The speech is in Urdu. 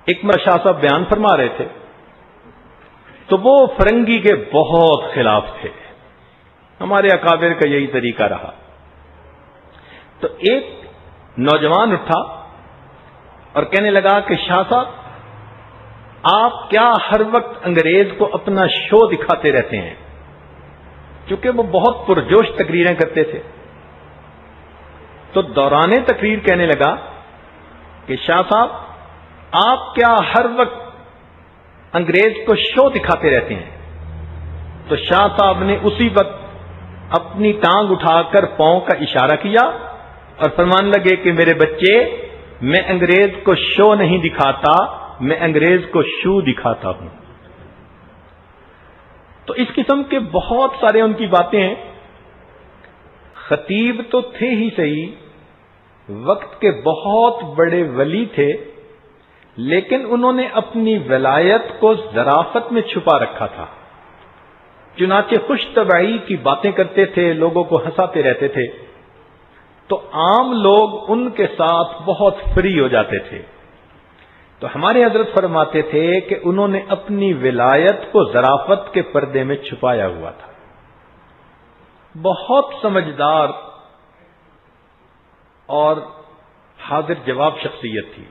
ایک شاہ صاحب بیان فرما رہے تھے تو وہ فرنگی کے بہت خلاف تھے. ہمارے اکابر کا یہی طریقہ رہا. تو ایک نوجوان اٹھا اور کہنے لگا کہ شاہ صاحب آپ کیا ہر وقت انگریز کو اپنا شو دکھاتے رہتے ہیں؟ چونکہ وہ بہت پرجوش تقریریں کرتے تھے. تو دوران تقریر کہنے لگا کہ شاہ صاحب آپ کیا ہر وقت انگریز کو شو دکھاتے رہتے ہیں؟ تو شاہ صاحب نے اسی وقت اپنی ٹانگ اٹھا کر پاؤں کا اشارہ کیا اور فرمان لگے کہ میرے بچے، میں انگریز کو شو نہیں دکھاتا، میں انگریز کو شو دکھاتا ہوں. تو اس قسم کے بہت سارے ان کی باتیں ہیں. خطیب تو تھے ہی صحیح، وقت کے بہت بڑے ولی تھے، لیکن انہوں نے اپنی ولایت کو ظرافت میں چھپا رکھا تھا. چنانچہ خوش طبعی کی باتیں کرتے تھے، لوگوں کو ہنساتے رہتے تھے، تو عام لوگ ان کے ساتھ بہت فری ہو جاتے تھے. تو ہمارے حضرت فرماتے تھے کہ انہوں نے اپنی ولایت کو ظرافت کے پردے میں چھپایا ہوا تھا. بہت سمجھدار اور حاضر جواب شخصیت تھی.